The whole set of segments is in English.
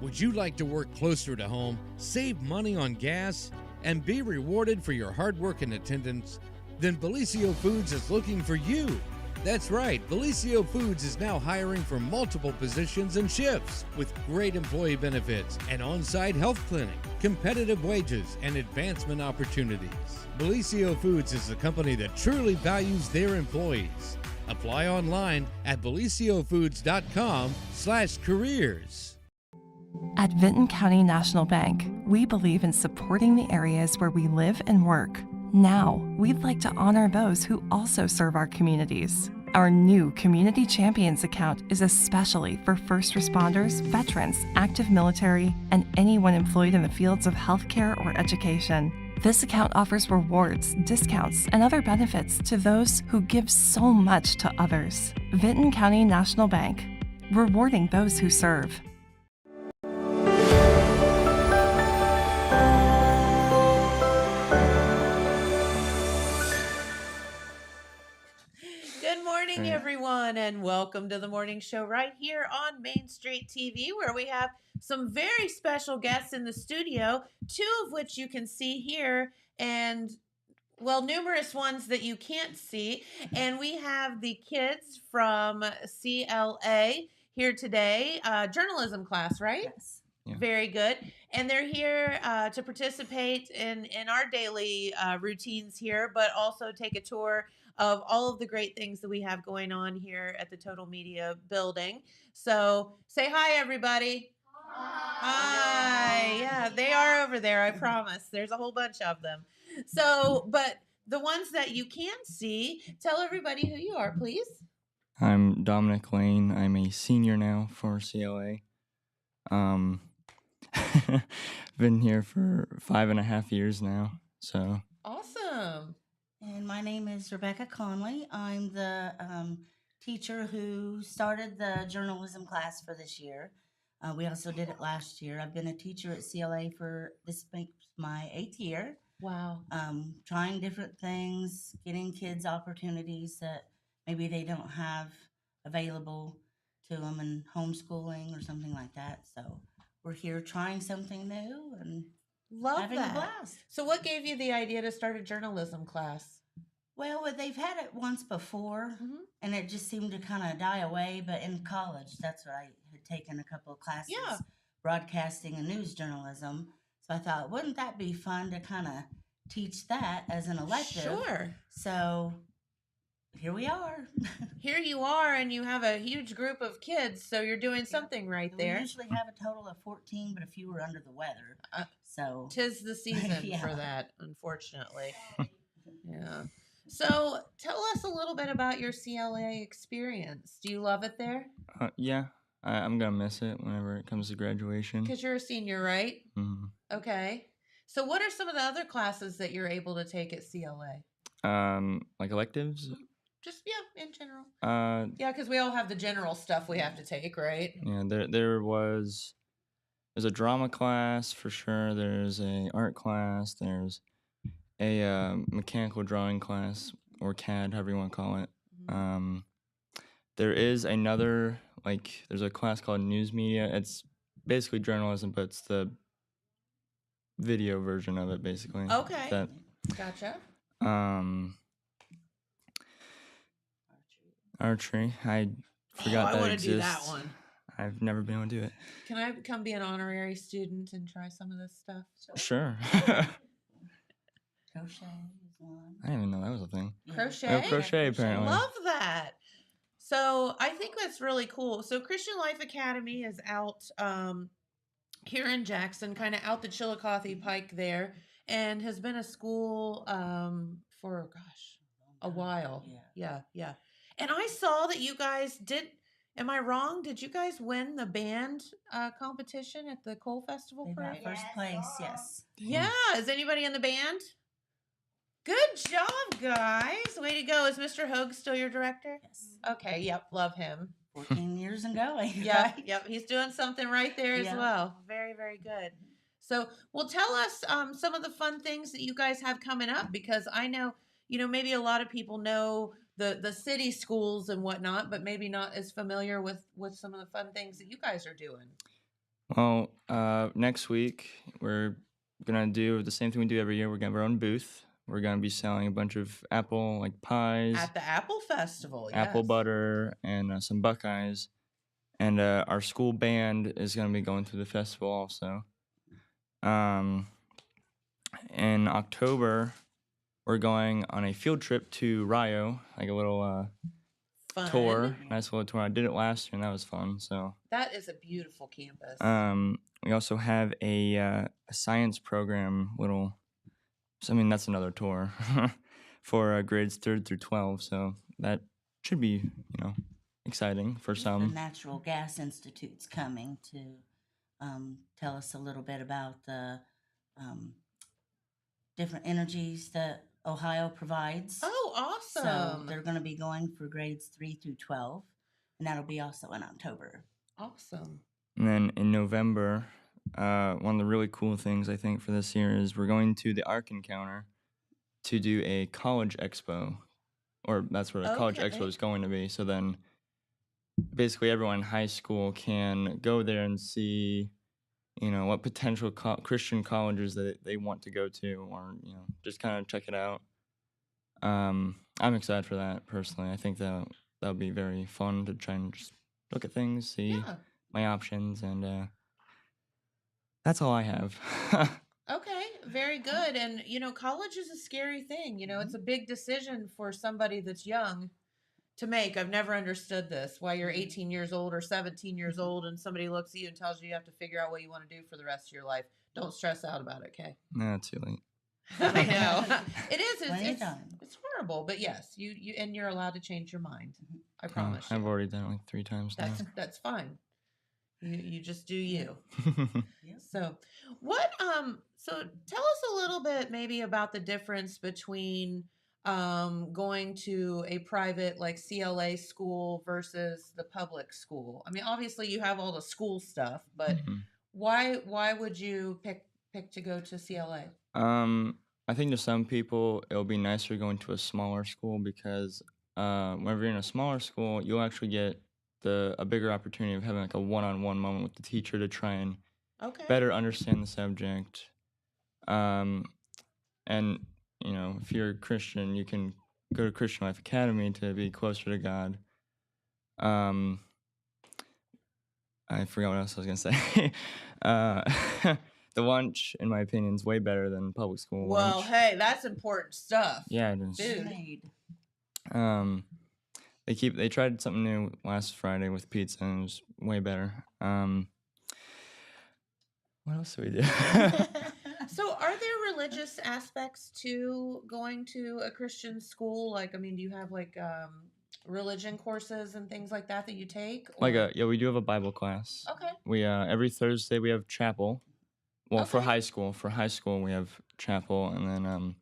Would you like to work closer to home, save money on gas, and be rewarded for your hard work and attendance? Then Bellisio Foods is looking for you. That's right, Bellisio Foods is now hiring for multiple positions and shifts with great employee benefits, an on-site health clinic, competitive wages, and advancement opportunities. Bellisio Foods is a company that truly values their employees. Apply online at belisiofoods.com/careers. At Vinton County National Bank, we believe in supporting the areas where we live and work. Now, we'd like to honor those who also serve our communities. Our new Community Champions account is especially for first responders, veterans, active military, and anyone employed in the fields of healthcare or education. This account offers rewards, discounts, and other benefits to those who give so much to others. Vinton County National Bank, rewarding those who serve. Good morning, everyone, and welcome to the morning show right here on Main Street TV, where we have some very special guests in the studio, two of which you can see here, and well, numerous ones that you can't see. And we have the kids from CLA here today, journalism class, right? Yes. Yeah. Very good. And they're here to participate in our daily routines here, but also take a tour of all of the great things that we have going on here at the Total Media building. So say hi, everybody. Hi. Yeah, they are over there, I promise. There's a whole bunch of them. So, but the ones that you can see, tell everybody who you are, please. I'm Dominic Lane. I'm a senior now for CLA. Been here for 5.5 years now, so. Awesome. And my name is Rebecca Conley. I'm the teacher who started the journalism class for this year. We also did it last year. I've been a teacher at CLA for this makes my 8th year. Wow. Trying different things, getting kids opportunities that maybe they don't have available to them in homeschooling or something like that. So we're here trying something new and Love having that. a blast. So what gave you the idea to start a journalism class? Well, they've had it once before, and it just seemed to kind of die away. But in college, that's what I had taken a couple of classes, broadcasting and news journalism. So I thought, wouldn't that be fun to kind of teach that as an elective? Sure. So here we are. Here you are, and you have a huge group of kids, so you're doing something right there. We usually have a total of 14, but a few were under the weather. So 'tis the season Yeah. for that, unfortunately. Yeah. So tell us a little bit about your CLA experience. Do you love it there? Yeah, I'm gonna miss it whenever it comes to graduation. Because you're a senior, right? Mhm. Okay. So what are some of the other classes that you're able to take at CLA? Like electives? Just, yeah, in general. Yeah, Yeah, because we all have the general stuff we have to take, right? there's a drama class for sure. There's a art class. There's a mechanical drawing class, or CAD, however you want to call it. There is another, there's a class called news media. It's basically journalism, but it's the video version of it, basically. Okay. Gotcha. Archery. I forgot I that want to exists. do that one. I've never been able to do it. Can I come be an honorary student and try some of this stuff? Sure. crochet is one. I didn't even know that was a thing. Crochet? Oh, crochet, apparently. Love that. So I think that's really cool. So Christian Life Academy is out here in Jackson, kind of out the Chillicothe Pike there, and has been a school for, a while. Yeah. And I saw that you guys did, am I wrong? Did you guys win the band competition at the Coal Festival They Parade? got first place, yes. Yeah. Is anybody in the band? Good job, guys. Way to go. Is Mr. Hogue still your director? Yes. Okay. Yep. Love him. 14 years and going. Yep. Right? Yep. He's doing something right there as well. Very, very good. So, well, tell us some of the fun things that you guys have coming up, because I know, maybe a lot of people know the city schools and whatnot, but maybe not as familiar with some of the fun things that you guys are doing. Well, next week we're gonna do the same thing we do every year. We're gonna have our own booth. We're gonna be selling a bunch of apple like pies, At the Apple Festival, apple yes. butter, and some Buckeyes. And our school band is gonna be going to the festival also. Um, in October, we're going on a field trip to Rio, like a little Fun. tour, nice little tour. I did it last year, and that was fun. So That is a beautiful campus. we also have a science program. So, I mean, that's another tour for grades 3rd through 12. So that should be, exciting for The some. Natural Gas Institute's coming to tell us a little bit about the different energies that Ohio provides. Oh, awesome. So they're going to be going for grades 3 through 12, and that'll be also in October. Awesome. And then in November, one of the really cool things I think for this year is we're going to the Ark Encounter to do a college expo, or that's where a college Okay. expo is going to be. So then basically everyone in high school can go there and see, what potential Christian colleges that they want to go to, or, just kind of check it out. I'm excited for that personally. I think that would be very fun to try and just look at things, see Yeah. my options, and that's all I have. Okay, very good. And college is a scary thing. It's a big decision for somebody that's young to make. I've never understood this. Why you're 18 years old or 17 years old and somebody looks at you and tells you have to figure out what you want to do for the rest of your life. Don't stress out about it, okay? Nah, too late. I know. It is. Plenty of time. It's horrible, but yes, you and you're allowed to change your mind. I promise I've you. already done it like 3 times now. That's fine. You just do you. Yep. So so tell us a little bit maybe about the difference between going to a private like CLA school versus the public school. I mean, obviously you have all the school stuff, but why would you pick to go to CLA? I think to some people it'll be nicer going to a smaller school because whenever you're in a smaller school, you'll actually get a bigger opportunity of having like a one-on-one moment with the teacher to try and Okay. better understand the subject. And if you're a Christian, you can go to Christian Life Academy to be closer to God. I forgot what else I was gonna say. The lunch, in my opinion, is way better than public school Well, lunch. hey, that's important stuff. Yeah, it is. Food. Made. They tried something new last Friday with pizza, and it was way better. What else do we do? So are there religious aspects to going to a Christian school? Like, I mean, do you have like religion courses and things like that you take? Yeah, we do have a Bible class. Okay. We every Thursday we have chapel. Well, for Okay. high school we have chapel, and then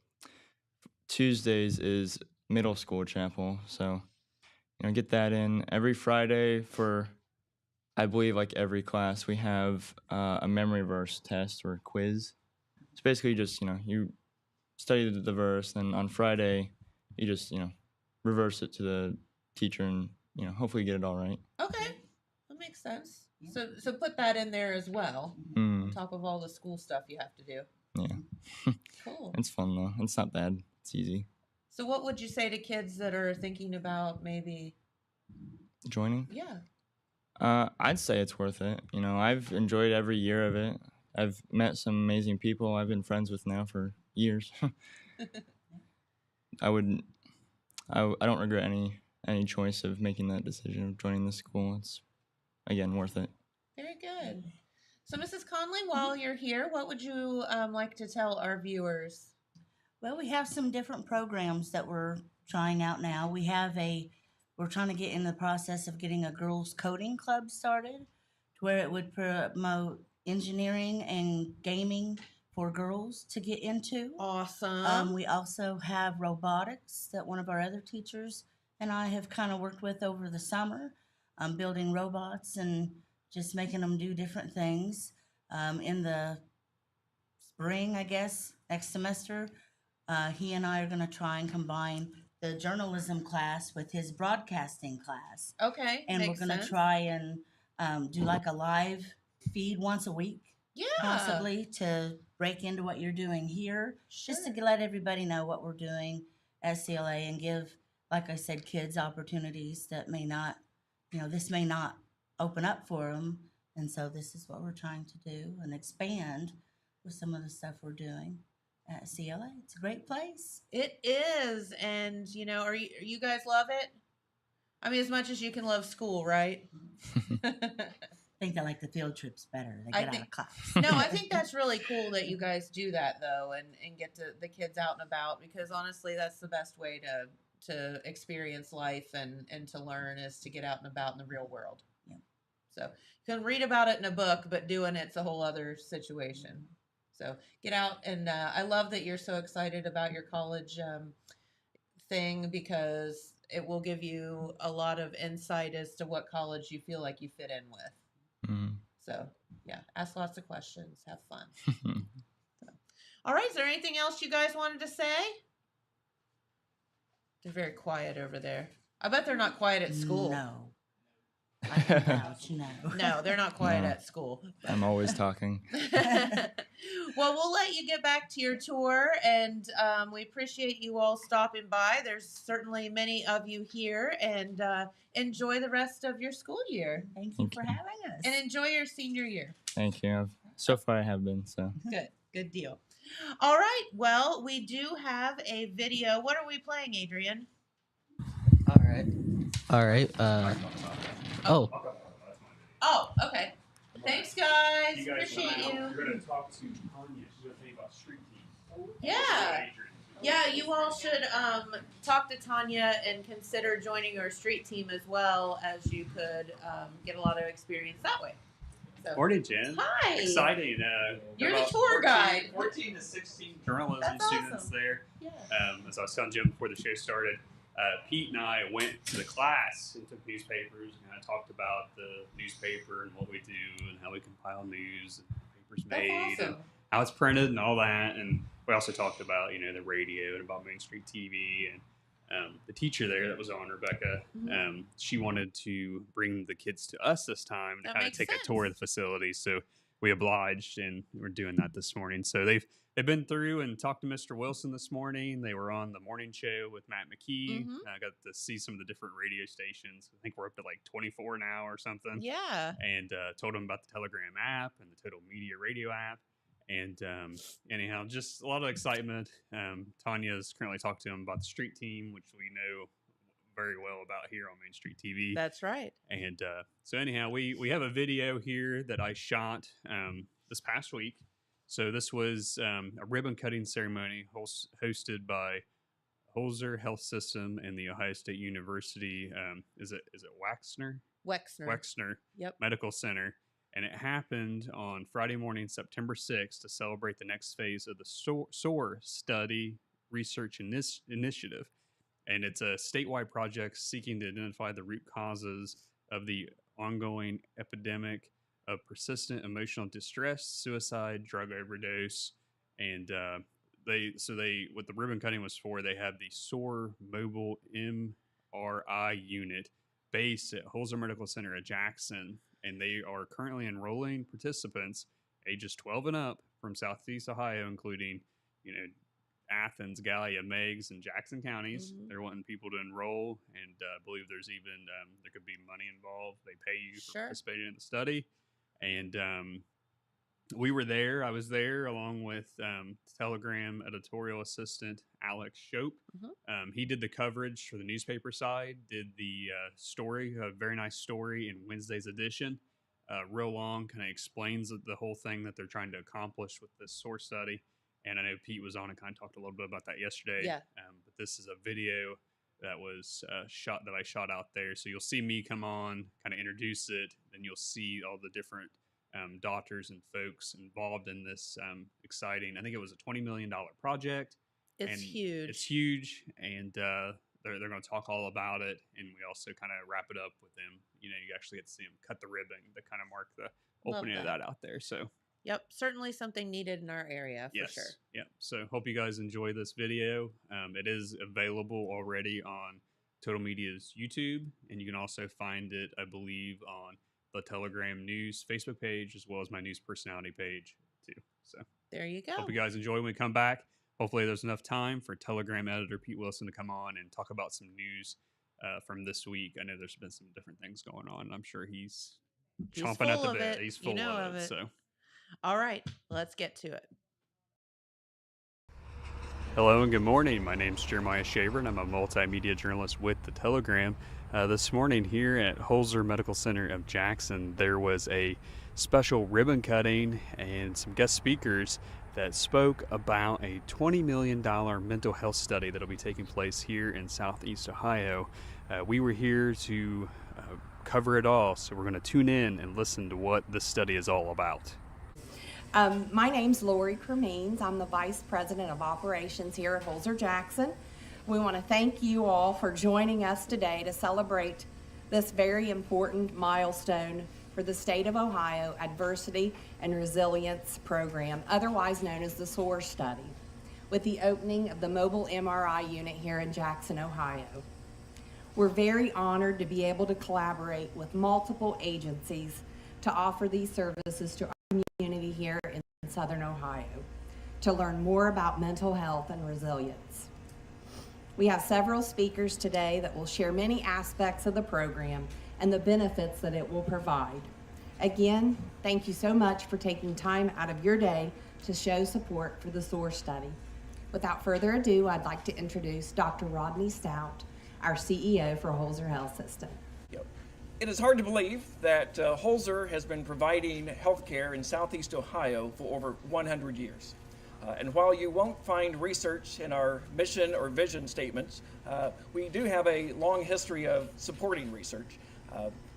Tuesdays is middle school chapel. So get that in every Friday for, I believe, like every class we have a memory verse test or quiz. It's basically just you study the verse, and on Friday you just reverse it to the teacher, and hopefully get it all right. Okay. That makes sense. So put that in there as well, Mm, on top of all the school stuff you have to do. yeah, Cool. it's fun though. It's not bad. It's easy. So what would you say to kids that are thinking about maybe? Joining? Yeah. I'd say it's worth it. I've enjoyed every year of it. I've met some amazing people I've been friends with now for years. I don't regret any choice of making that decision of joining the school. It's, again, worth it. Very good. So, Mrs. Conley, while you're here, what would you like to tell our viewers? Well, we have some different programs that we're trying out now. We're trying to get in the process of getting a girls coding club started, to where it would promote engineering and gaming for girls to get into. Awesome. We also have robotics that one of our other teachers and I have kind of worked with over the summer, building robots and just making them do different things. In the spring, I guess, next semester, he and I are going to try and combine the journalism class with his broadcasting class. Okay. And we're going to try and do like a live feed once a week, Yeah. possibly, to break into what you're doing here, just to let everybody know what we're doing at CLA and give, like I said, kids opportunities that may not, this may not open up for them. And so this is what we're trying to do and expand with some of the stuff we're doing at CLA. It's a great place. It is. And, are you guys love it? I mean, as much as you can love school, right? I think they like the field trips better. They get out of class. No, I think that's really cool that you guys do that, though, and get the kids out and about, because honestly, that's the best way to experience life and to learn, is to get out and about in the real world. Yeah. So you can read about it in a book, but doing it's a whole other situation. So get out, and I love that you're so excited about your college thing, because it will give you a lot of insight as to what college you feel like you fit in with. Mm. So, yeah, ask lots of questions. Have fun. All right. Is there anything else you guys wanted to say? They're very quiet over there. I bet they're not quiet at school. No. I can vouch, no. No, they're not quiet No. at school. I'm always talking. Well, we'll let you get back to your tour, and we appreciate you all stopping by. There's certainly many of you here, and enjoy the rest of your school year. Thank you for having us. And enjoy your senior year. Thank you. So far, I have been, so. Good deal. All right, well, we do have a video. What are we playing, Adrian? All right. Oh, Okay. Thanks, guys. You guys Appreciate you. You're going to talk to Tanya. She's going to tell you about street teams. Yeah. Yeah, you all should talk to Tanya and consider joining our street team, as well, as you could get a lot of experience that way. So, Morning, Jen. hi. Exciting. You're the about tour guide. 14 to 16 journalism That's students awesome. there. Yeah. As I was telling Jim before the show started, Pete and I went to the class and took newspapers and kind of talked about the newspaper and what we do and how we compile news and papers That's made awesome. and how it's printed and all that. And we also talked about, the radio and about Main Street TV. And the teacher there that was on, Rebecca, she wanted to bring the kids to us this time to That kind of makes take sense. a tour of the facility. So we obliged, and we're doing that this morning. So they've been through and talked to Mr. Wilson this morning. They were on the morning show with Matt McKee. I got to see some of the different radio stations. I think we're up to like 24 now or something. Yeah. And told them about the Telegram app and the Total Media Radio app. And anyhow, just a lot of excitement. Tanya's currently talked to him about the street team, which we know very well about here on Main Street TV. That's right. And so anyhow, we have a video here that I shot this past week. So this was a ribbon cutting ceremony hosted by Holzer Health System and the Ohio State University. Is it Wexner Yep. Medical Center. And it happened on Friday morning, September 6th, to celebrate the next phase of the SOAR Study Research Initiative. And it's a statewide project seeking to identify the root causes of the ongoing epidemic of persistent emotional distress, suicide, drug overdose. And what the ribbon cutting was for, they have the SOAR Mobile MRI unit based at Holzer Medical Center at Jackson. And they are currently enrolling participants ages 12 and up from Southeast Ohio, including, Athens, Gallia, Meigs, and Jackson counties. They're wanting people to enroll, and I believe there's even there could be money involved. They pay you for participating in the study. And we were there. I was there along with Telegram editorial assistant Alex Shope. He did the coverage for the newspaper side, did the story, a very nice story in Wednesday's edition. Real long, kind of explains the whole thing that they're trying to accomplish with this source study. And I know Pete was on and kind of talked a little bit about that yesterday. Yeah. But this is a video that was I shot out there. So you'll see me come on, kind of introduce it, then you'll see all the different doctors and folks involved in this exciting. I think it was a $20 million project. It's huge. It's huge, and they're going to talk all about it. And we also kind of wrap it up with them. You actually get to see them cut the ribbon to kind of mark the opening of that out there. So. Yep, certainly something needed in our area for sure. Yeah. So hope you guys enjoy this video. It is available already on Total Media's YouTube, and you can also find it, I believe, on the Telegram News Facebook page as well as my news personality page too. So There you go. hope you guys enjoy when we come back. Hopefully there's enough time for Telegram editor Pete Wilson to come on and talk about some news from this week. I know there's been some different things going on. I'm sure he's chomping at the bit. He's full of it. So, all right, let's get to it. hello and good morning. My name's Jeremiah Shaver, and I'm a multimedia journalist with the Telegram. This morning here at Holzer Medical Center of Jackson, there was a special ribbon cutting and some guest speakers that spoke about a $20 million mental health study that will be taking place here in Southeast Ohio. We were here to cover it all, so we're going to tune in and listen to what this study is all about. My name's Lori Cremines. I'm the Vice President of Operations here at Holzer Jackson. We want to thank you all for joining us today to celebrate this very important milestone for the state of Ohio Adversity and Resilience Program, otherwise known as the SOAR study, with the opening of the mobile MRI unit here in Jackson, Ohio. We're very honored to be able to collaborate with multiple agencies to offer these services to our community here in Southern Ohio to learn more about mental health and resilience. We have several speakers today that will share many aspects of the program and the benefits that it will provide. Again, thank you so much for taking time out of your day to show support for the SOAR study. Without further ado, I'd like to introduce Dr. Rodney Stout, our CEO for Holzer Health System. It is hard to believe that Holzer has been providing health care in Southeast Ohio for over 100 years. And while you won't find research in our mission or vision statements, we do have a long history of supporting research.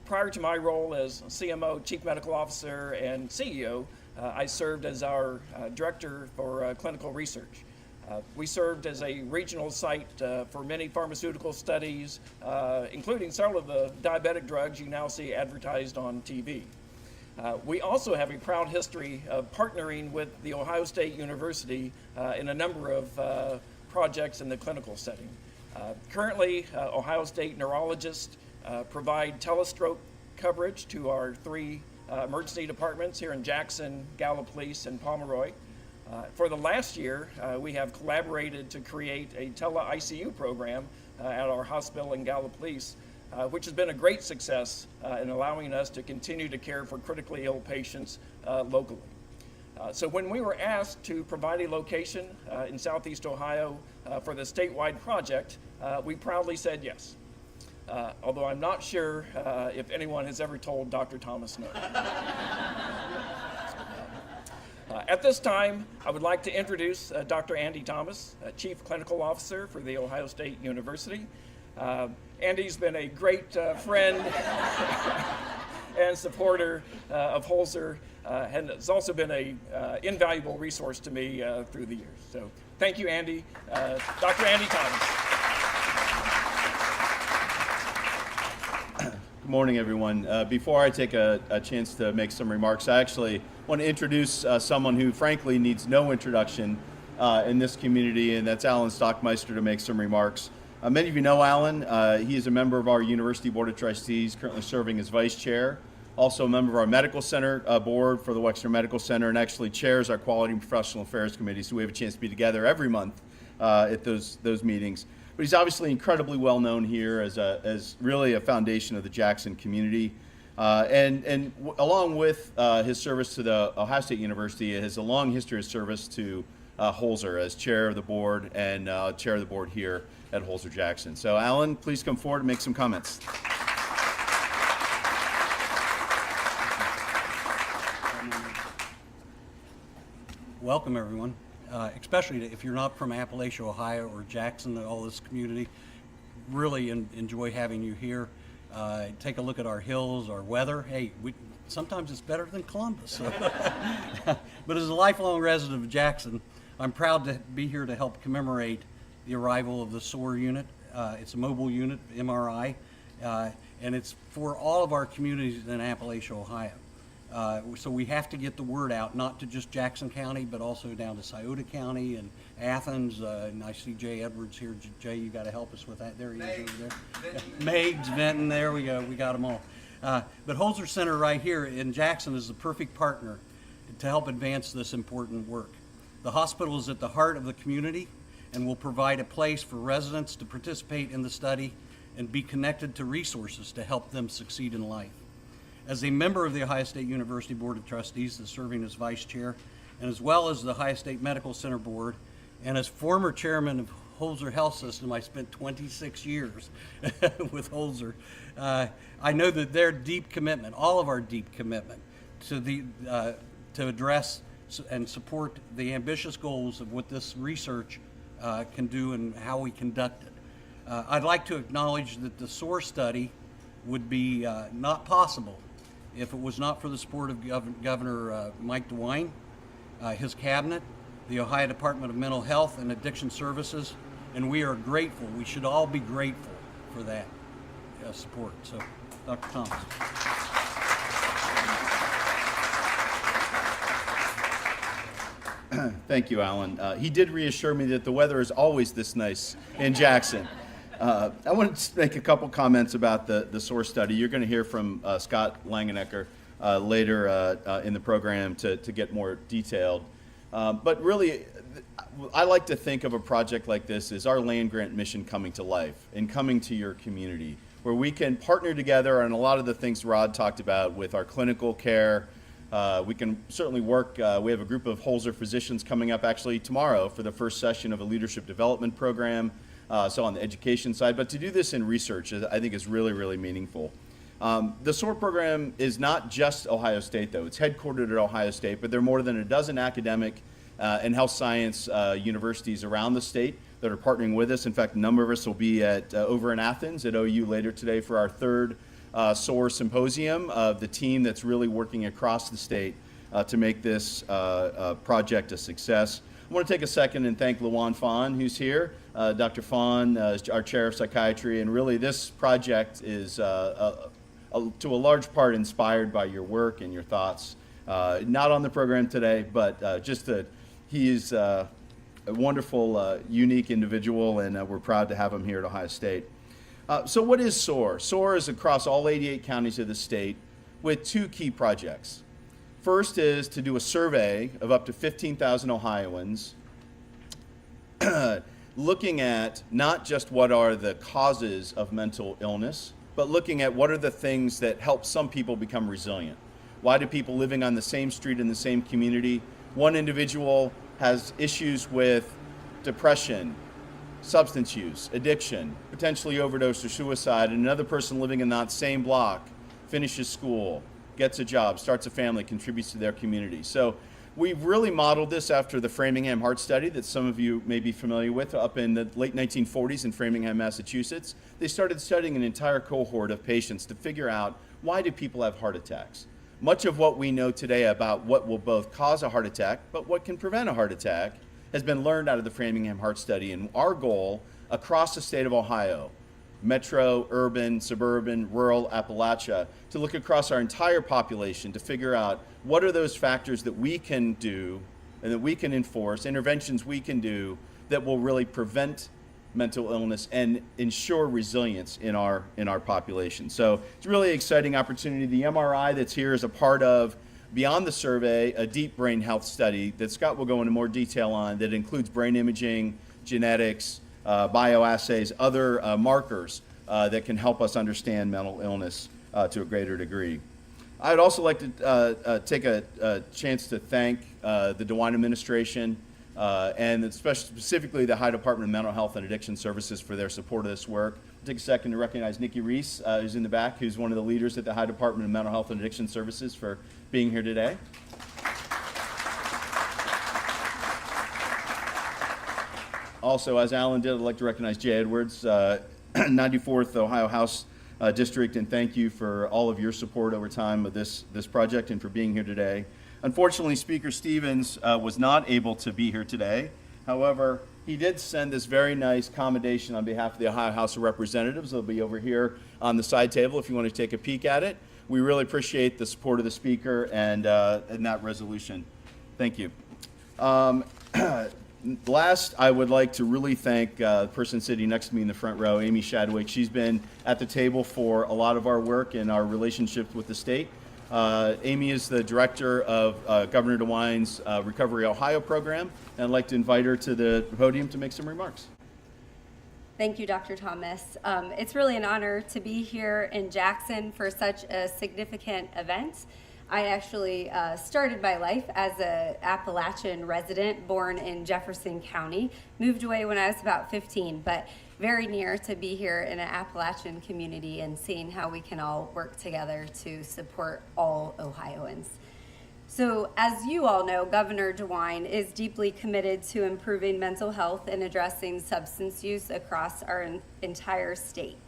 Prior to my role as CMO, Chief Medical Officer, and CEO, I served as our Director for Clinical Research. We served as a regional site for many pharmaceutical studies, including several of the diabetic drugs you now see advertised on TV. We also have a proud history of partnering with The Ohio State University in a number of projects in the clinical setting. Currently, Ohio State neurologists provide telestroke coverage to our 3 emergency departments here in Jackson, Gallipolis, and Pomeroy. For the last year, we have collaborated to create a tele-ICU program at our hospital in Gallipolis, which has been a great success in allowing us to continue to care for critically ill patients locally. So when we were asked to provide a location in Southeast Ohio for the statewide project, we proudly said yes. Although I'm not sure if anyone has ever told Dr. Thomas no. At this time, I would like to introduce Dr. Andy Thomas, Chief Clinical Officer for The Ohio State University. Andy's been a great friend and supporter of Holzer, and has also been an invaluable resource to me through the years. So thank you, Andy. Dr. Andy Thomas. Good morning, everyone. Before I take a chance to make some remarks, I actually want to introduce someone who frankly needs no introduction in this community, and that's Alan Stockmeister, to make some remarks. Many of you know Alan. He is a member of our University Board of Trustees, currently serving as Vice Chair. Also a member of our Medical Center board for the Wexner Medical Center, and actually chairs our Quality and Professional Affairs Committee, so we have a chance to be together every month at those meetings. But he's obviously incredibly well known here as really a foundation of the Jackson community. And along with his service to the Ohio State University, has a long history of service to Holzer as chair of the board and chair of the board here at Holzer Jackson. So Alan, please come forward and make some comments. Welcome, everyone. Especially if you're not from Appalachia, Ohio, or Jackson, all this community. Really enjoy having you here. Take a look at our hills, our weather. Hey, sometimes it's better than Columbus. So. But as a lifelong resident of Jackson, I'm proud to be here to help commemorate the arrival of the SOAR unit. It's a mobile unit, MRI, and it's for all of our communities in Appalachia, Ohio. So we have to get the word out, not to just Jackson County, but also down to Scioto County and Athens. And I see Jay Edwards here. Jay, you got to help us with that. There he is over there. Meigs, Benton, there we go. We got them all. But Holzer Center right here in Jackson is the perfect partner to help advance this important work. The hospital is at the heart of the community and will provide a place for residents to participate in the study and be connected to resources to help them succeed in life. As a member of the Ohio State University Board of Trustees, serving as vice chair, and as well as the Ohio State Medical Center Board, and as former chairman of Holzer Health System, I spent 26 years with Holzer. I know that their deep commitment, all of our deep commitment, to address and support the ambitious goals of what this research can do and how we conduct it. I'd like to acknowledge that the SOAR study would be not possible if it was not for the support of Governor Mike DeWine, his cabinet, the Ohio Department of Mental Health and Addiction Services, and we are grateful. We should all be grateful for that support. So, Dr. Thomas. Thank you, Alan. He did reassure me that the weather is always this nice in Jackson. I want to make a couple comments about the SOAR study. You're going to hear from Scott Langenecker later in the program to get more detailed. But really, I like to think of a project like this as our land grant mission coming to life and coming to your community, where we can partner together on a lot of the things Rod talked about with our clinical care. We can certainly work. We have a group of Holzer physicians coming up actually tomorrow for the first session of a leadership development program, so on the education side. But to do this in research, I think is really, really meaningful. The SOAR program is not just Ohio State, though. It's headquartered at Ohio State, but there are more than a dozen academic and health science universities around the state that are partnering with us. In fact, a number of us will be over in Athens at OU later today for our third SOAR symposium of the team that's really working across the state to make this project a success. I want to take a second and thank Luan Fawn, who's here. Dr. Fawn is our chair of psychiatry, and really this project is to a large part inspired by your work and your thoughts. Not on the program today, but he is a wonderful, unique individual, and we're proud to have him here at Ohio State. So what is SOAR? SOAR is across all 88 counties of the state with two key projects. First is to do a survey of up to 15,000 Ohioans looking at not just what are the causes of mental illness, but looking at what are the things that help some people become resilient. Why do people living on the same street in the same community? One individual has issues with depression, substance use, addiction, potentially overdose or suicide, and another person living in that same block finishes school, gets a job, starts a family, contributes to their community. So we've really modeled this after the Framingham Heart Study that some of you may be familiar with up in the late 1940s in Framingham, Massachusetts. They started studying an entire cohort of patients to figure out why do people have heart attacks. Much of what we know today about what will both cause a heart attack, but what can prevent a heart attack, has been learned out of the Framingham Heart Study. And our goal across the state of Ohio, metro, urban, suburban, rural, Appalachia, to look across our entire population to figure out what are those factors that we can do and that we can enforce, interventions we can do that will really prevent mental illness and ensure resilience in our population. So it's a really exciting opportunity. The MRI that's here is a part of, beyond the survey, a deep brain health study that Scott will go into more detail on that includes brain imaging, genetics, bioassays, other markers that can help us understand mental illness to a greater degree. I'd also like to take a chance to thank the DeWine administration and specifically the Ohio Department of Mental Health and Addiction Services for their support of this work. I'll take a second to recognize Nikki Reese, who's in the back, who's one of the leaders at the Ohio Department of Mental Health and Addiction Services, for being here today. Also, as Alan did, I'd like to recognize Jay Edwards, 94th Ohio House District, and thank you for all of your support over time of this project and for being here today. Unfortunately, Speaker Stevens was not able to be here today. However, he did send this very nice commendation on behalf of the Ohio House of Representatives. It'll be over here on the side table if you want to take a peek at it. We really appreciate the support of the Speaker and that resolution. Thank you. Last, I would like to really thank the person sitting next to me in the front row, Amy Shadwick. She's been at the table for a lot of our work and our relationships with the state. Amy is the director of Governor DeWine's Recovery Ohio program, and I'd like to invite her to the podium to make some remarks. Thank you, Dr. Thomas. It's really an honor to be here in Jackson for such a significant event. I actually started my life as an Appalachian resident, born in Jefferson County, moved away when I was about 15, but very near to be here in an Appalachian community and seeing how we can all work together to support all Ohioans. So as you all know, Governor DeWine is deeply committed to improving mental health and addressing substance use across our entire state.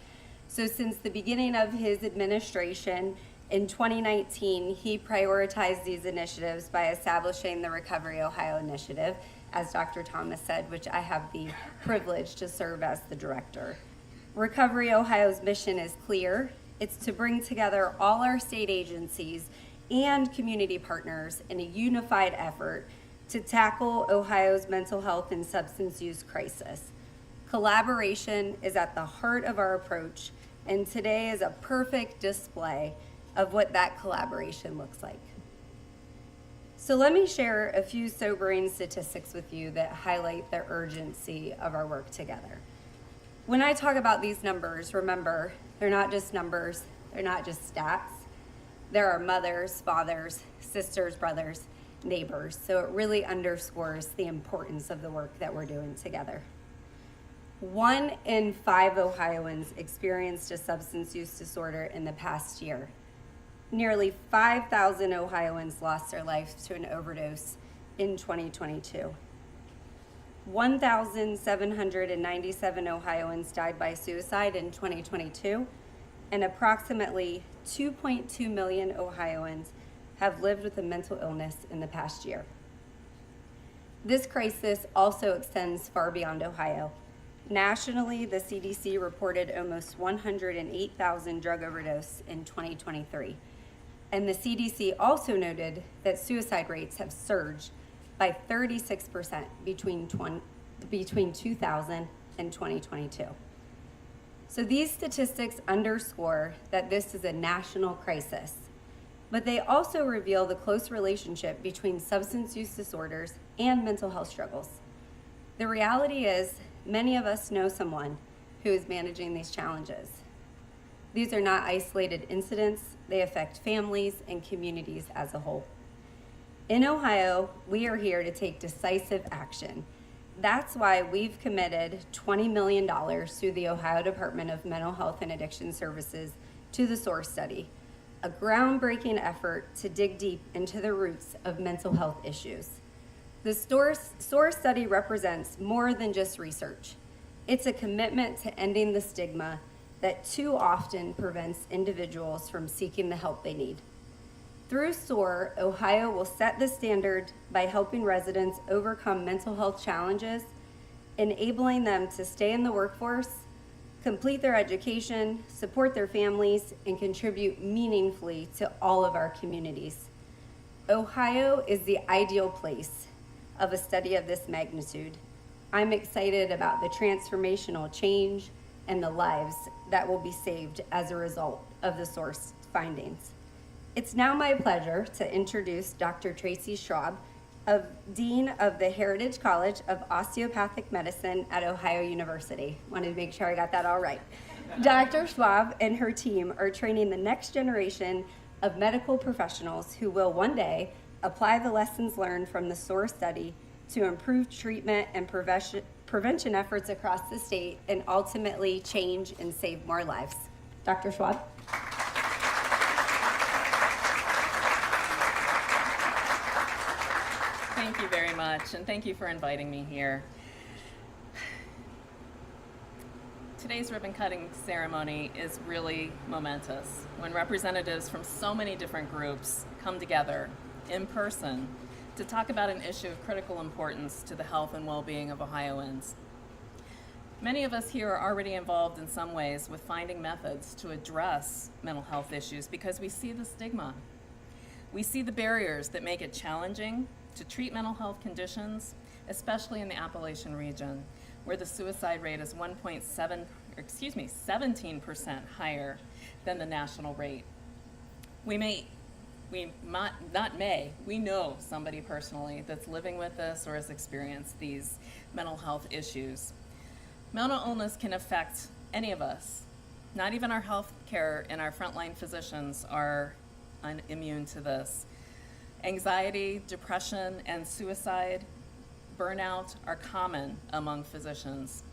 So since the beginning of his administration, in 2019, he prioritized these initiatives by establishing the Recovery Ohio Initiative, as Dr. Thomas said, which I have the privilege to serve as the director. Recovery Ohio's mission is clear. It's to bring together all our state agencies and community partners in a unified effort to tackle Ohio's mental health and substance use crisis. Collaboration is at the heart of our approach, and today is a perfect display of what that collaboration looks like. So let me share a few sobering statistics with you that highlight the urgency of our work together. When I talk about these numbers, remember, they're not just numbers, they're not just stats. There are mothers, fathers, sisters, brothers, neighbors. So it really underscores the importance of the work that we're doing together. 1 in 5 Ohioans experienced a substance use disorder in the past year. Nearly 5,000 Ohioans lost their lives to an overdose in 2022. 1,797 Ohioans died by suicide in 2022, and approximately 2.2 million Ohioans have lived with a mental illness in the past year. This crisis also extends far beyond Ohio. Nationally, the CDC reported almost 108,000 drug overdoses in 2023. And the CDC also noted that suicide rates have surged by 36% between 2000 and 2022. So these statistics underscore that this is a national crisis, but they also reveal the close relationship between substance use disorders and mental health struggles. The reality is, many of us know someone who is managing these challenges. These are not isolated incidents, they affect families and communities as a whole. In Ohio, we are here to take decisive action. That's why we've committed $20 million through the Ohio Department of Mental Health and Addiction Services to the SOAR study, a groundbreaking effort to dig deep into the roots of mental health issues. The SOAR study represents more than just research. It's a commitment to ending the stigma that too often prevents individuals from seeking the help they need. Through SOAR, Ohio will set the standard by helping residents overcome mental health challenges, enabling them to stay in the workforce, complete their education, support their families, and contribute meaningfully to all of our communities. Ohio is the ideal place of a study of this magnitude. I'm excited about the transformational change and the lives that will be saved as a result of the SOAR findings. It's now my pleasure to introduce Dr. Tracy Schwab, Dean of the Heritage College of Osteopathic Medicine at Ohio University. Wanted to make sure I got that all right. Dr. Schwab and her team are training the next generation of medical professionals who will one day apply the lessons learned from the SOAR study to improve treatment and prevention efforts across the state and ultimately change and save more lives. Dr. Schwab. Thank you very much, and thank you for inviting me here. Today's ribbon cutting ceremony is really momentous when representatives from so many different groups come together in person to talk about an issue of critical importance to the health and well-being of Ohioans. Many of us here are already involved in some ways with finding methods to address mental health issues because we see the stigma. We see the barriers that make it challenging to treat mental health conditions, especially in the Appalachian region, where the suicide rate is 17% higher than the national rate. We know somebody personally that's living with this or has experienced these mental health issues. Mental illness can affect any of us. Not even our health care and our frontline physicians are immune to this. Anxiety, depression, and suicide, burnout are common among physicians.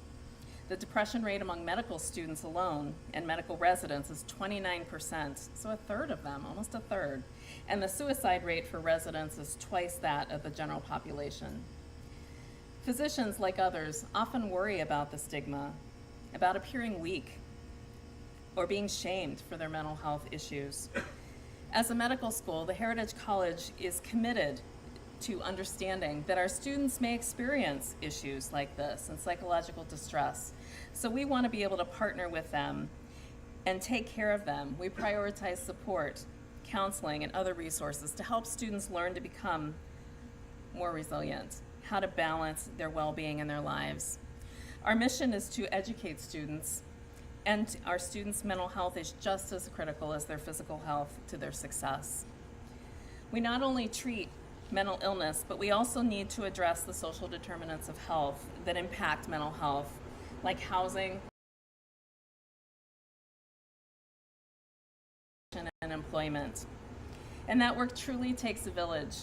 The depression rate among medical students alone and medical residents is 29%, so a third of them, almost a third. And the suicide rate for residents is twice that of the general population. Physicians, like others, often worry about the stigma, about appearing weak, or being shamed for their mental health issues. As a medical school, the Heritage College is committed to understanding that our students may experience issues like this and psychological distress. So we want to be able to partner with them and take care of them. We prioritize support, counseling, and other resources to help students learn to become more resilient, how to balance their well-being in their lives. Our mission is to educate students, and our students' mental health is just as critical as their physical health to their success. We not only treat mental illness, but we also need to address the social determinants of health that impact mental health, like housing and employment. And that work truly takes a village.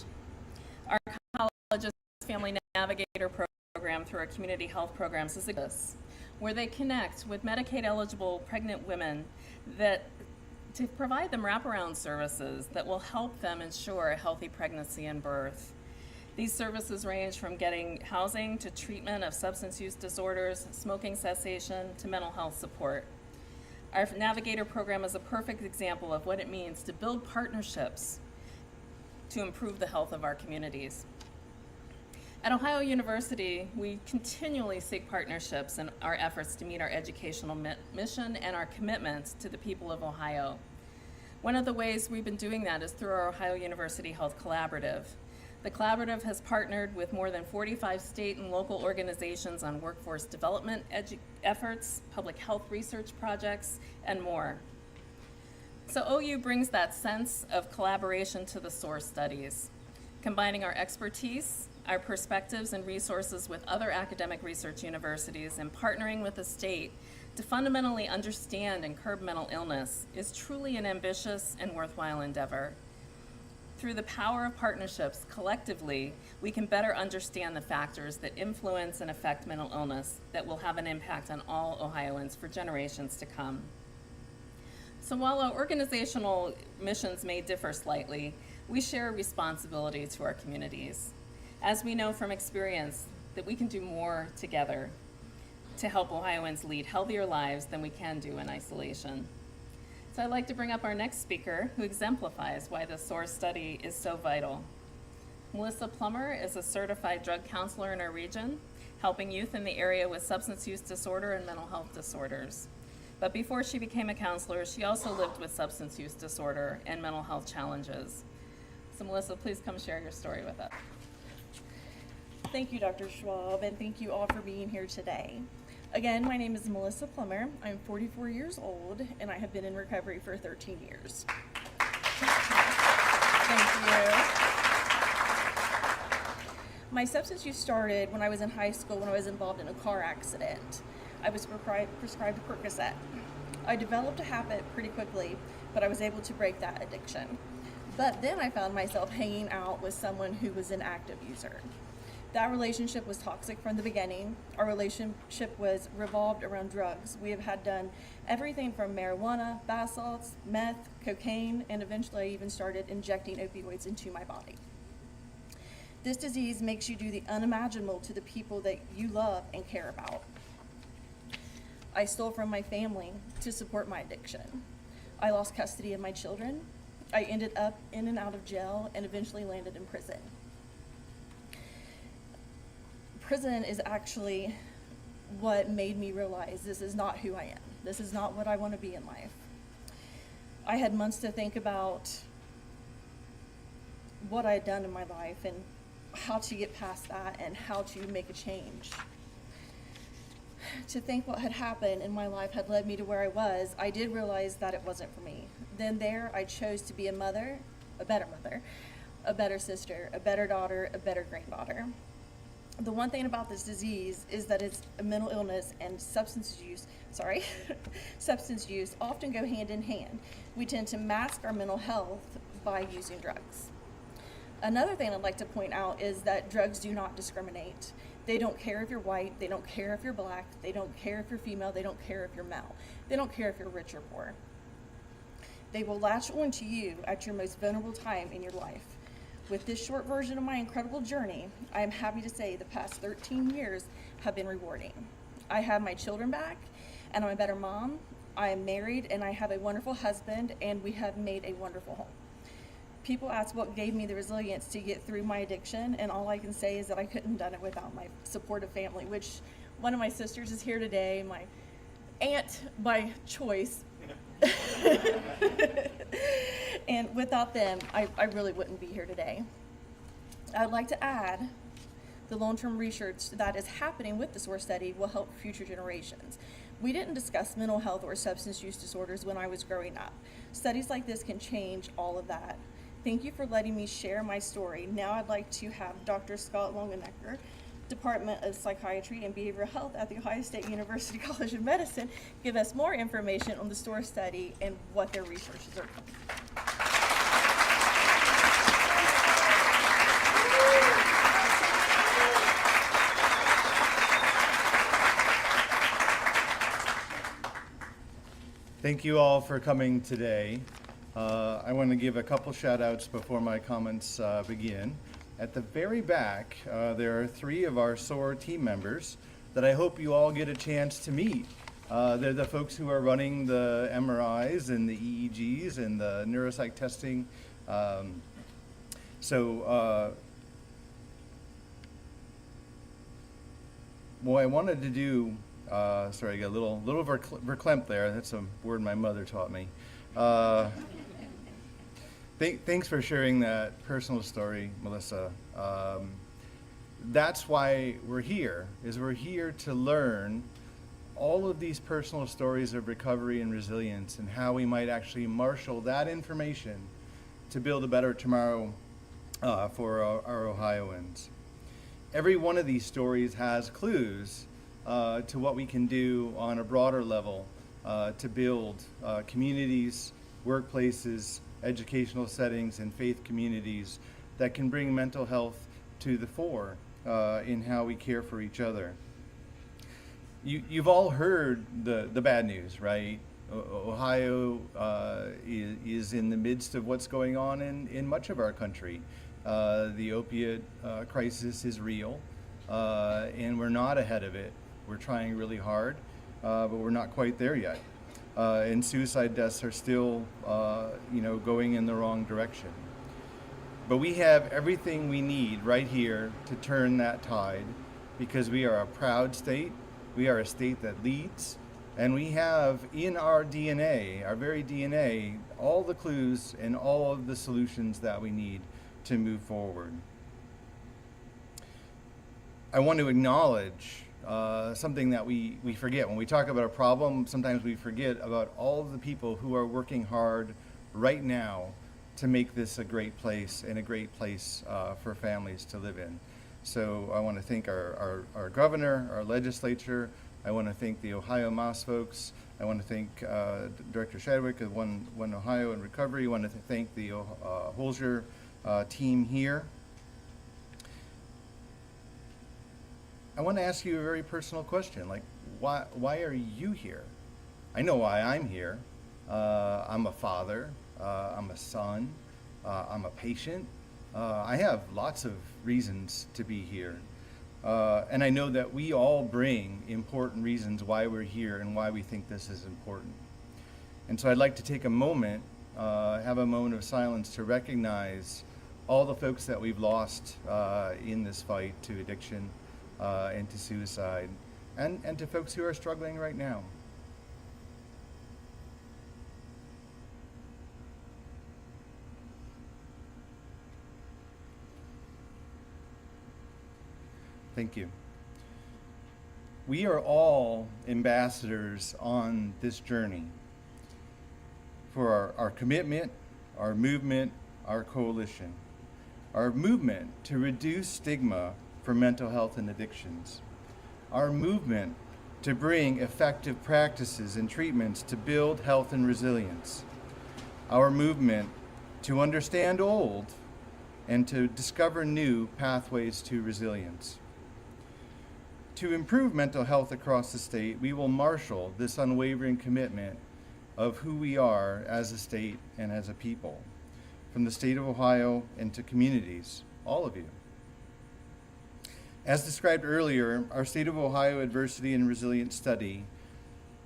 Our college's Family Navigator program through our community health programs is this, where they connect with Medicaid-eligible pregnant women to provide them wraparound services that will help them ensure a healthy pregnancy and birth. These services range from getting housing to treatment of substance use disorders, smoking cessation, to mental health support. Our Navigator program is a perfect example of what it means to build partnerships to improve the health of our communities. At Ohio University, we continually seek partnerships in our efforts to meet our educational mission and our commitment to the people of Ohio. One of the ways we've been doing that is through our Ohio University Health Collaborative. The collaborative has partnered with more than 45 state and local organizations on workforce development efforts, public health research projects, and more. So OU brings that sense of collaboration to the SOAR studies, combining our expertise, our perspectives and resources with other academic research universities, and partnering with the state to fundamentally understand and curb mental illness is truly an ambitious and worthwhile endeavor. Through the power of partnerships, collectively, we can better understand the factors that influence and affect mental illness that will have an impact on all Ohioans for generations to come. So while our organizational missions may differ slightly, we share a responsibility to our communities. As we know from experience, that we can do more together to help Ohioans lead healthier lives than we can do in isolation. So I'd like to bring up our next speaker, who exemplifies why the SOAR study is so vital. Melissa Plummer is a certified drug counselor in our region, helping youth in the area with substance use disorder and mental health disorders. But before she became a counselor, she also lived with substance use disorder and mental health challenges. So Melissa, please come share your story with us. Thank you, Dr. Schwab, and thank you all for being here today. Again, my name is Melissa Plummer. I'm 44 years old, and I have been in recovery for 13 years. Thank you. My substance use started when I was in high school when I was involved in a car accident. I was prescribed Percocet. I developed a habit pretty quickly, but I was able to break that addiction. But then I found myself hanging out with someone who was an active user. That relationship was toxic from the beginning. Our relationship was revolved around drugs. We have had done everything from marijuana, bath salts, meth, cocaine, and eventually I even started injecting opioids into my body. This disease makes you do the unimaginable to the people that you love and care about. I stole from my family to support my addiction. I lost custody of my children. I ended up in and out of jail and eventually landed in prison. Prison is actually what made me realize this is not who I am. This is not what I want to be in life. I had months to think about what I had done in my life, and how to get past that and how to make a change. To think what had happened in my life had led me to where I was, I did realize that it wasn't for me. Then there, I chose to be a mother, a better sister, a better daughter, a better granddaughter. The one thing about this disease is that it's a mental illness, and substance use often go hand in hand. We tend to mask our mental health by using drugs. Another thing I'd like to point out is that drugs do not discriminate. They don't care if you're white, they don't care if you're black, they don't care if you're female, they don't care if you're male. They don't care if you're rich or poor. They will latch onto you at your most vulnerable time in your life. With this short version of my incredible journey, I am happy to say the past 13 years have been rewarding. I have my children back, and I'm a better mom. I am married, and I have a wonderful husband, and we have made a wonderful home. People ask what gave me the resilience to get through my addiction, and all I can say is that I couldn't have done it without my supportive family, which one of my sisters is here today, my aunt by choice. And without them, I really wouldn't be here today. I'd like to add the long-term research that is happening with the SOAR study will help future generations. We didn't discuss mental health or substance use disorders when I was growing up. Studies like this can change all of that. Thank you for letting me share my story. Now I'd like to have Dr. Scott Longenecker, Department of Psychiatry and Behavioral Health at The Ohio State University College of Medicine, give us more information on the SOAR study and what their researches are. Thank you all for coming today. I want to give a couple shout outs before my comments begin. At the very back, there are 3 of our SOAR team members that I hope you all get a chance to meet. They're the folks who are running the MRIs and the EEGs and the neuropsych testing. What I wanted to do, sorry, I got a little verklempt there. That's a word my mother taught me. Thanks for sharing that personal story, Melissa. That's why we're here, we're here to learn all of these personal stories of recovery and resilience and how we might actually marshal that information to build a better tomorrow for our Ohioans. Every one of these stories has clues to what we can do on a broader level to build communities, workplaces, educational settings, and faith communities that can bring mental health to the fore in how we care for each other. You've all heard the bad news, right? Ohio is in the midst of what's going on in much of our country. The opiate crisis is real, and we're not ahead of it. We're trying really hard, but we're not quite there yet. And suicide deaths are still, going in the wrong direction. But we have everything we need right here to turn that tide, because we are a proud state. We are a state that leads, and we have in our DNA, our very DNA, all the clues and all of the solutions that we need to move forward. I want to acknowledge something that we forget. When we talk about a problem, sometimes we forget about all of the people who are working hard right now to make this a great place and a great place for families to live in. So I want to thank our governor, our legislature. I want to thank the Ohio Moss folks. I want to thank Director Shadwick of One Ohio in Recovery. I want to thank the Holzer team here. I want to ask you a very personal question, like why are you here? I know why I'm here. I'm a father, I'm a son, I'm a patient. I have lots of reasons to be here. And I know that we all bring important reasons why we're here and why we think this is important. And so I'd like to take a moment, have a moment of silence to recognize all the folks that we've lost in this fight to addiction and to suicide, and to folks who are struggling right now. Thank you. We are all ambassadors on this journey for our commitment, our movement, our coalition, our movement to reduce stigma for mental health and addictions, our movement to bring effective practices and treatments to build health and resilience, our movement to understand old and to discover new pathways to resilience. To improve mental health across the state, we will marshal this unwavering commitment of who we are as a state and as a people, from the state of Ohio and to communities, all of you. As described earlier, our State of Ohio Adversity and Resilience Study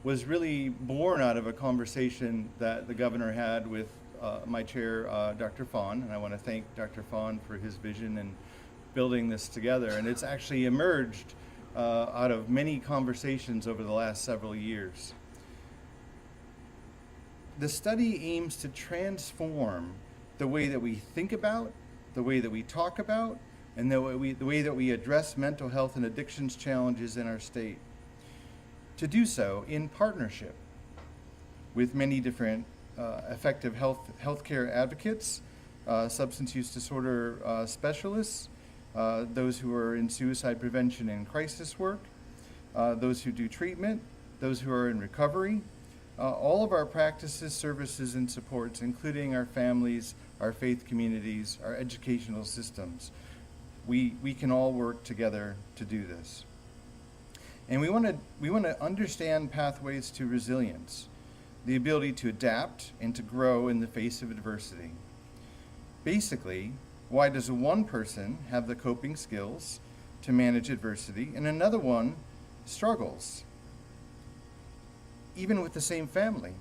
was really born out of a conversation that the governor had with my chair, Dr. Fawn, and I want to thank Dr. Fawn for his vision in building this together. And it's actually emerged out of many conversations over the last several years. The study aims to transform the way that we think about, the way that we talk about, and the way that we address mental health and addictions challenges in our state. To do so in partnership with many different effective healthcare advocates, substance use disorder specialists, those who are in suicide prevention and crisis work, those who do treatment, those who are in recovery, all of our practices, services, and supports, including our families, our faith communities, our educational systems. We can all work together to do this. And we want to understand pathways to resilience, the ability to adapt and to grow in the face of adversity. Basically, why does one person have the coping skills to manage adversity and another one struggles? Even with the same family,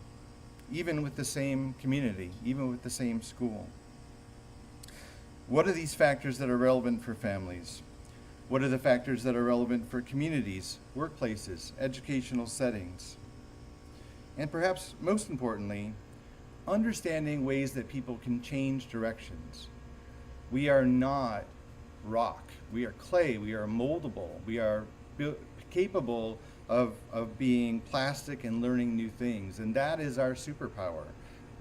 even with the same community, even with the same school. What are these factors that are relevant for families? What are the factors that are relevant for communities, workplaces, educational settings? And perhaps most importantly, understanding ways that people can change directions. We are not rock. We are clay. We are moldable. We are capable of being plastic and learning new things. And that is our superpower.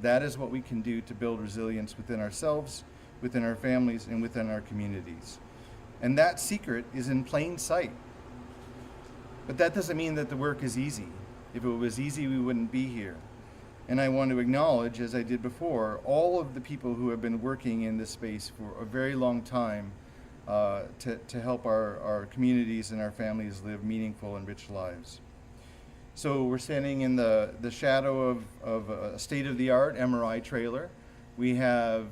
That is what we can do to build resilience within ourselves, within our families, and within our communities. And that secret is in plain sight. But that doesn't mean that the work is easy. If it was easy, we wouldn't be here. And I want to acknowledge, as I did before, all of the people who have been working in this space for a very long time to help our communities and our families live meaningful and rich lives. So we're standing in the shadow of a state-of-the-art MRI trailer. We have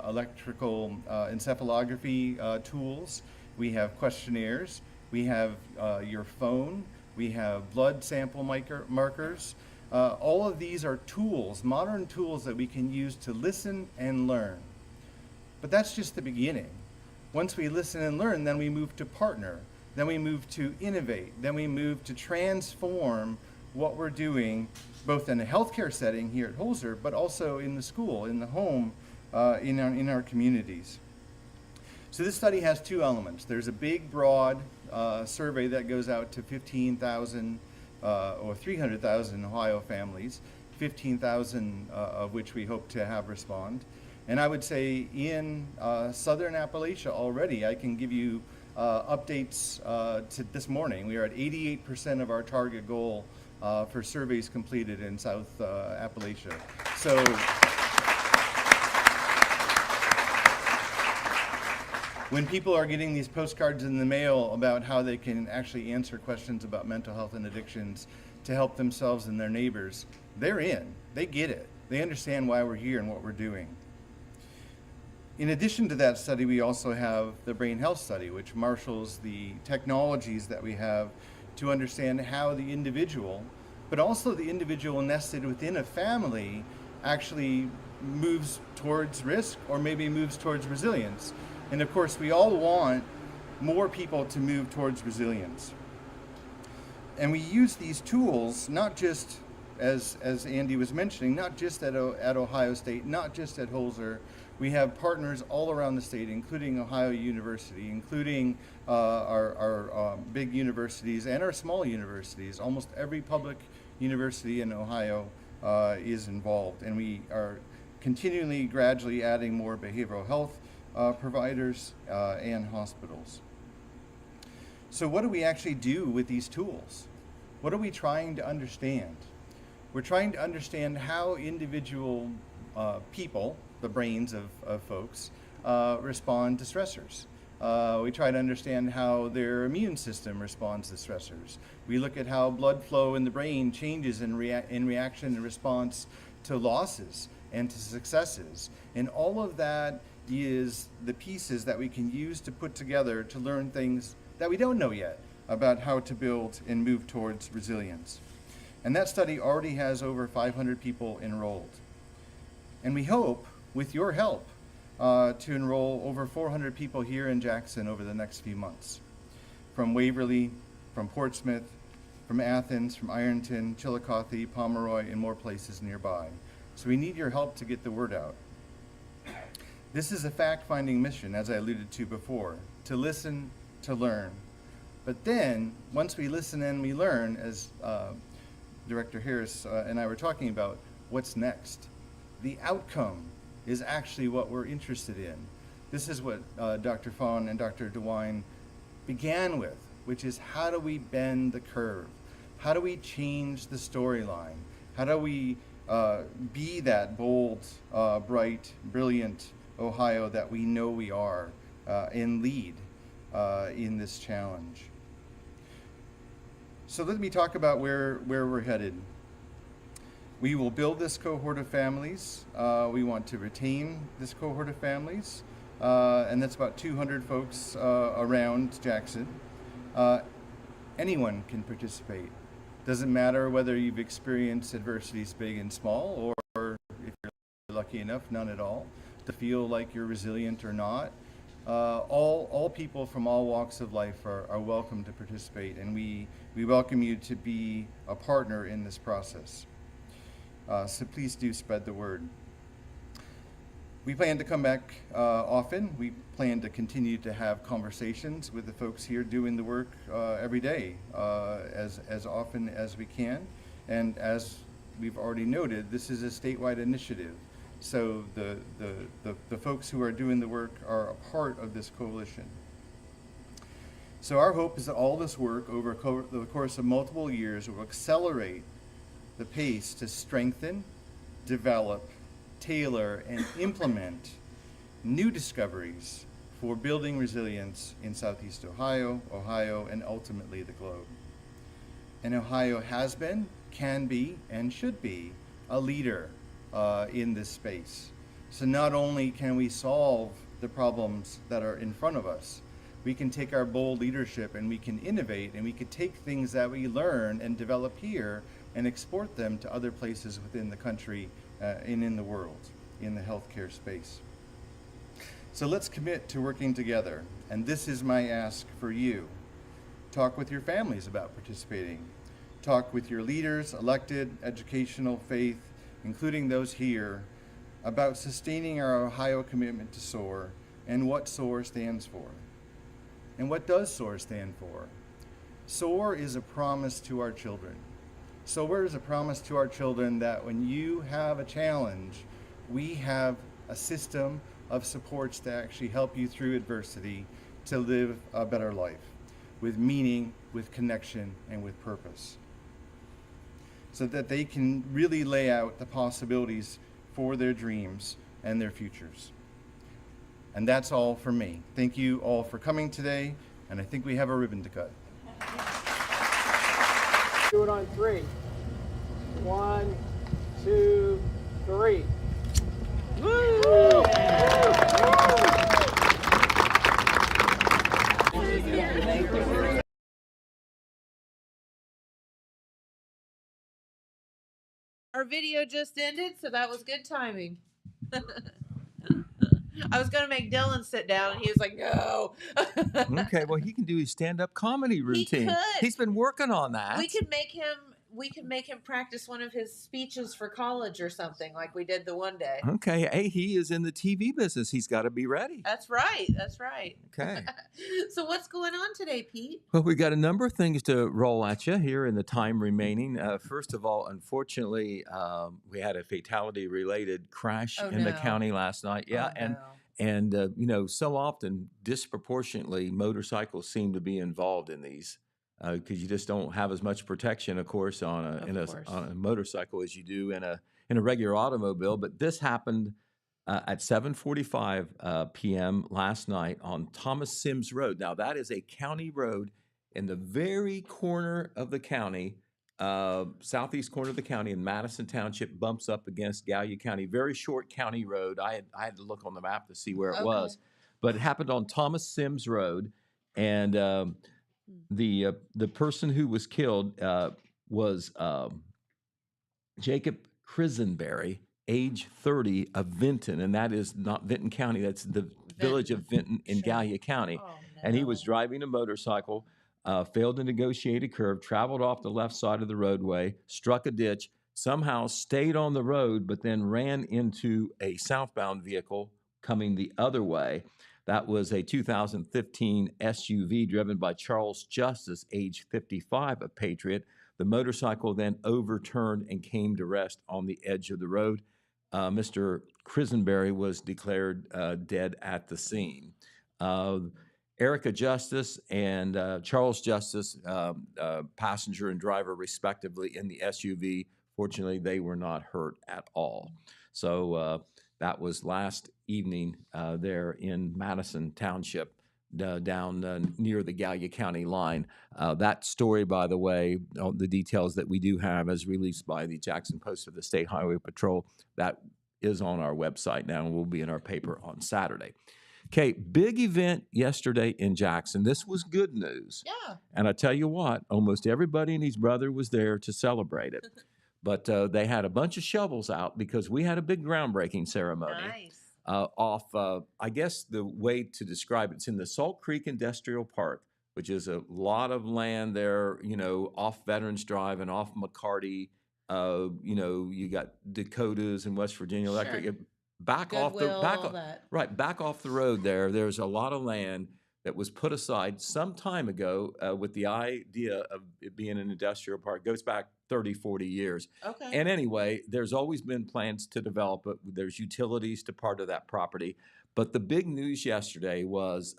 electrical encephalography tools. We have questionnaires. We have your phone. We have blood sample markers. All of these are tools, modern tools that we can use to listen and learn. But that's just the beginning. Once we listen and learn, then we move to partner. Then we move to innovate. Then we move to transform what we're doing, both in a healthcare setting here at Holzer, but also in the school, in the home, in our communities. So this study has two elements. There's a big, broad survey that goes out to 15,000 or 300,000 Ohio families, 15,000 of which we hope to have respond. And I would say in Southern Appalachia already, I can give you updates to this morning. We are at 88% of our target goal for surveys completed in South Appalachia. So when people are getting these postcards in the mail about how they can actually answer questions about mental health and addictions to help themselves and their neighbors, they're in. They get it. They understand why we're here and what we're doing. In addition to that study, we also have the brain health study, which marshals the technologies that we have to understand how the individual, but also the individual nested within a family, actually moves towards risk or maybe moves towards resilience. And of course, we all want more people to move towards resilience. And we use these tools, not just, as Andy was mentioning, not just at Ohio State, not just at Holzer, We have partners all around the state, including Ohio University, including our big universities and our small universities. Almost every public university in Ohio is involved, and we are continually, gradually adding more behavioral health providers and hospitals. So what do we actually do with these tools? What are we trying to understand? We're trying to understand how individual people, the brains of folks, respond to stressors. We try to understand how their immune system responds to stressors. We look at how blood flow in the brain changes in reaction and response to losses and to successes. And all of that is the pieces that we can use to put together to learn things that we don't know yet about how to build and move towards resilience. And that study already has over 500 people enrolled. And we hope, with your help, to enroll over 400 people here in Jackson over the next few months. From Waverly, from Portsmouth, from Athens, from Ironton, Chillicothe, Pomeroy, and more places nearby. So we need your help to get the word out. This is a fact-finding mission, as I alluded to before, to listen, to learn. But then, once we listen and we learn, as Director Harris and I were talking about, what's next? The outcome is actually what we're interested in. This is what Dr. Fawn and Dr. DeWine began with, which is how do we bend the curve? How do we change the storyline? How do we be that bold, bright, brilliant Ohio that we know we are and lead in this challenge? So let me talk about where we're headed. We will build this cohort of families. We want to retain this cohort of families, and that's about 200 folks around Jackson. Anyone can participate. Doesn't matter whether you've experienced adversities big and small, or if you're lucky enough, none at all, to feel like you're resilient or not. All people from all walks of life are welcome to participate, and we welcome you to be a partner in this process. So please do spread the word. We plan to come back often. We plan to continue to have conversations with the folks here doing the work every day, as often as we can. And as we've already noted, this is a statewide initiative. So the folks who are doing the work are a part of this coalition. So our hope is that all this work over the course of multiple years will accelerate the pace to strengthen, develop, tailor, and implement new discoveries for building resilience in Southeast Ohio, and ultimately the globe. And Ohio has been, can be, and should be a leader in this space. So not only can we solve the problems that are in front of us, we can take our bold leadership and we can innovate, and we can take things that we learn and develop here and export them to other places within the country and in the world, in the healthcare space. So let's commit to working together. And this is my ask for you. Talk with your families about participating. Talk with your leaders, elected, educational, faith, including those here, about sustaining our Ohio commitment to SOAR and what SOAR stands for. And what does SOAR stand for? SOAR is a promise to our children. SOAR is a promise to our children that when you have a challenge, we have a system of supports to actually help you through adversity to live a better life with meaning, with connection, and with purpose, so that they can really lay out the possibilities for their dreams and their futures. And that's all from me. Thank you all for coming today, and I think we have a ribbon to cut. Do it on 3. 1, 2, 3. Woo! Our video just ended, so that was good timing. I was going to make Dylan sit down, and he was like, no. Okay, well, he can do his stand-up comedy routine. He could. He's been working on that. We could make him we can make him practice one of his speeches for college or something, like we did the one day. Okay. Hey, he is in the TV business. He's got to be ready. That's right. That's right. Okay. So what's going on today, Pete? Well, we got a number of things to roll at you here in the time remaining. First of all, unfortunately, we had a fatality-related crash in the county last night. Yeah, and you know, so often disproportionately, motorcycles seem to be involved in these because you just don't have as much protection, of course, on a motorcycle as you do in a regular automobile. But this happened at 7:45 p.m. last night on Thomas Sims Road. Now, that is a county road in the very corner of the county, southeast corner of the county in Madison Township, bumps up against Gallia County. Very short county road. I had to look on the map to see where it was. But it happened on Thomas Sims Road. And the person who was killed was Jacob Krisenberry, age 30, of Vinton, and that is not Vinton County, that's the village of Vinton in Gallia County. And he was driving a motorcycle, failed to negotiate a curve, traveled off the left side of the roadway, struck a ditch, somehow stayed on the road, but then ran into a southbound vehicle coming the other way. That was a 2015 SUV driven by Charles Justice, age 55, a patriot. The motorcycle then overturned and came to rest on the edge of the road. Mr. Krisenberry was declared dead at the scene. Erica Justice and Charles Justice, passenger and driver respectively in the SUV, fortunately they were not hurt at all. So that was last evening there in Madison Township, down near the Gallia County line. That story, by the way, the details that we do have as released by the Jackson Post of the State Highway Patrol, that is on our website now and will be in our paper on Saturday. Okay, big event yesterday in Jackson. This was good news. Yeah. And I tell you what, almost everybody and his brother was there to celebrate it. But they had a bunch of shovels out because we had a big groundbreaking ceremony. Nice. Off, I guess the way to describe it's in the Salt Creek Industrial Park, which is a lot of land there, you know, off Veterans Drive and off McCarty. You know, you got Dakotas and West Virginia Electric. Sure. Back off the road there. There's a lot of land that was put aside some time ago with the idea of it being an industrial park. It goes back 30, 40 years. Okay. And anyway, there's always been plans to develop it. There's utilities to part of that property. But the big news yesterday was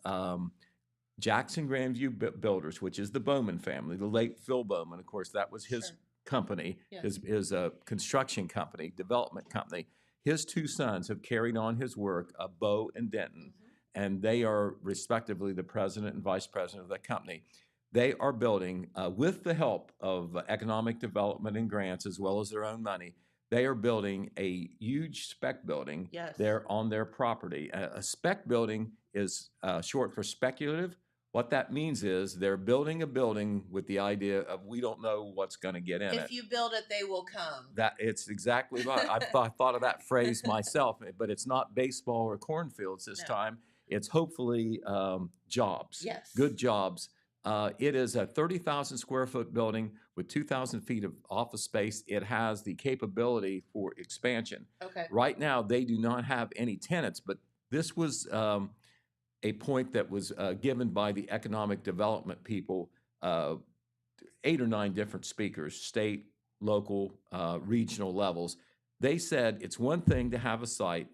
Jackson Grandview Builders, which is the Bowman family, the late Phil Bowman, of course, that was his company, his construction company, development company. His two sons have carried on his work, Bo and Denton, and they are respectively the president and vice president of that company. They are building, with the help of economic development and grants as well as their own money, they are building a huge spec building there on their property. A spec building is short for speculative. What that means is they're building a building with the idea of we don't know what's going to get in it. If you build it, they will come. It's exactly right. I've thought of that phrase myself, but it's not baseball or cornfields this time. It's hopefully jobs, good jobs. It is a 30,000 square foot building with 2,000 feet of office space. It has the capability for expansion. Okay. Right now, they do not have any tenants, but this was a point that was given by the economic development people, 8 or 9 different speakers, state, local, regional levels. They said it's one thing to have a site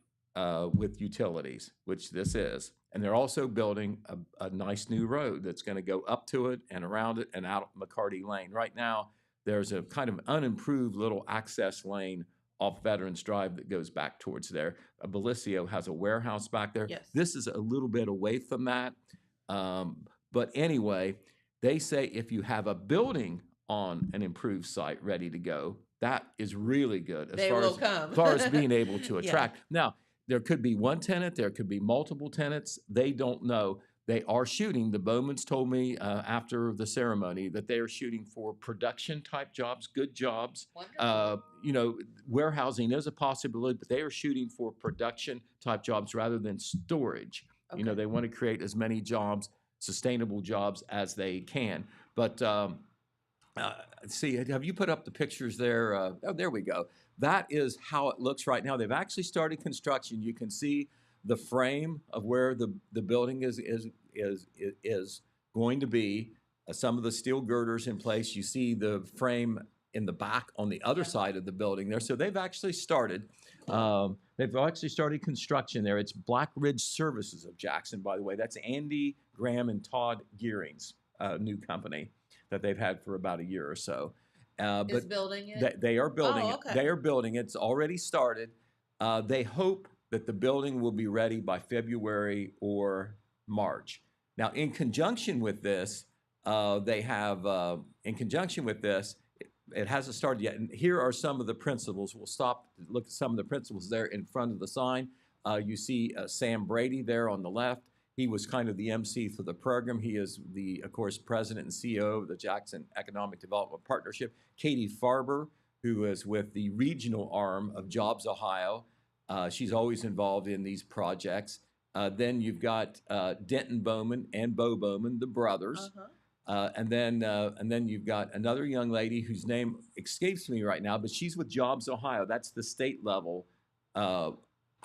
with utilities, which this is, and they're also building a nice new road that's going to go up to it and around it and out McCarty Lane. Right now, there's a kind of unimproved little access lane off Veterans Drive that goes back towards there. Bellisio has a warehouse back there. Yes. This is a little bit away from that. But anyway, they say if you have a building on an improved site ready to go, that is really good as far as being able to attract. Now, there could be one tenant, there could be multiple tenants. They don't know. They are shooting. The Bowmans told me after the ceremony that they are shooting for production type jobs, good jobs. You know, warehousing is a possibility, but they are shooting for production type jobs rather than storage. Okay. You know, they want to create as many jobs, sustainable jobs as they can. But see, have you put up the pictures there? Oh, there we go. That is how it looks right now. They've actually started construction. You can see the frame of where the building is going to be. Some of the steel girders in place. You see the frame in the back on the other side of the building there. So they've actually started. They've actually started construction there. It's Black Ridge Services of Jackson, by the way. That's Andy Graham and Todd Gearing's new company that they've had for about a year or so. Is building it? They are building Oh, it. okay. They are building it. It's already started. They hope that the building will be ready by February or March. Now, in conjunction with this, it hasn't started yet. And here are some of the principals. We'll stop to look at some of the principals there in front of the sign. You see Sam Brady there on the left. He was kind of the MC for the program. He is of course, president and CEO of the Jackson Economic Development Partnership. Katie Farber, who is with the regional arm of Jobs Ohio. She's always involved in these projects. Then you've got Denton Bowman and Bo Bowman, the brothers. And then you've got another young lady whose name escapes me right now, but she's with Jobs Ohio. That's the state level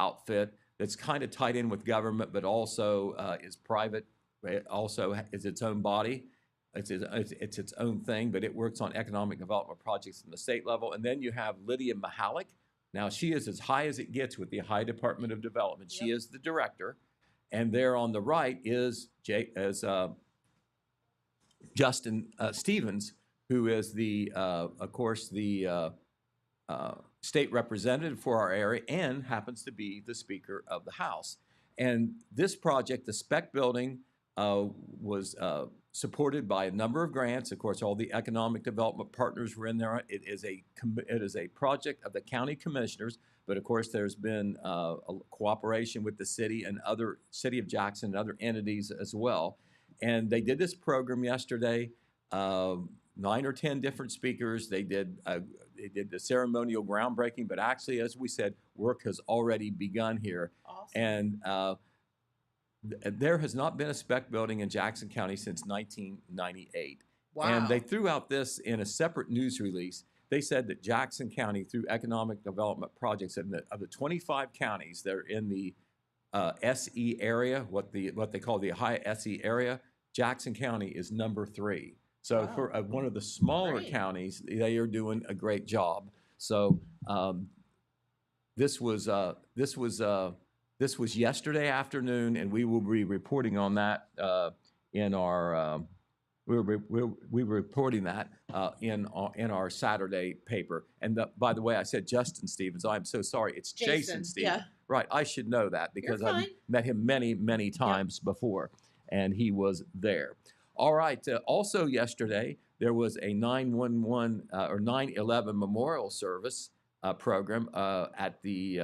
outfit that's kind of tied in with government, but also is private. It also is its own body. It's its own thing, but it works on economic development projects in the state level. And then you have Lydia Mahalik. Now, she is as high as it gets with the Ohio Department of Development. She is the director. And there on the right is Justin Stevens, who is of course, the state representative for our area and happens to be the Speaker of the House. And this project, the spec building, was supported by a number of grants. Of course, all the economic development partners were in there. It is a project of the county commissioners, but of course, there's been a cooperation with the city and City of Jackson and other entities as well. And they did this program yesterday. 9 or 10 different speakers. They did the ceremonial groundbreaking, but actually, as we said, work has already begun here. Awesome. And there has not been a spec building in Jackson County since 1998. Wow. And they threw out this in a separate news release. They said that Jackson County, through economic development projects, of the 25 counties that are in the SE area, what they call the Ohio SE area, Jackson County is number 3. So for one of the smaller counties, they are doing a great job. So this was yesterday afternoon, and we will be reporting on that in our we're reporting that in our Saturday paper. And by the way, I said Justin Stevens. I'm so sorry. It's Jason Stevens. Yeah. Right. I should know that because I've met him many times before, and he was there. All right. Also yesterday, there was a 911 or 9/11 memorial service program at the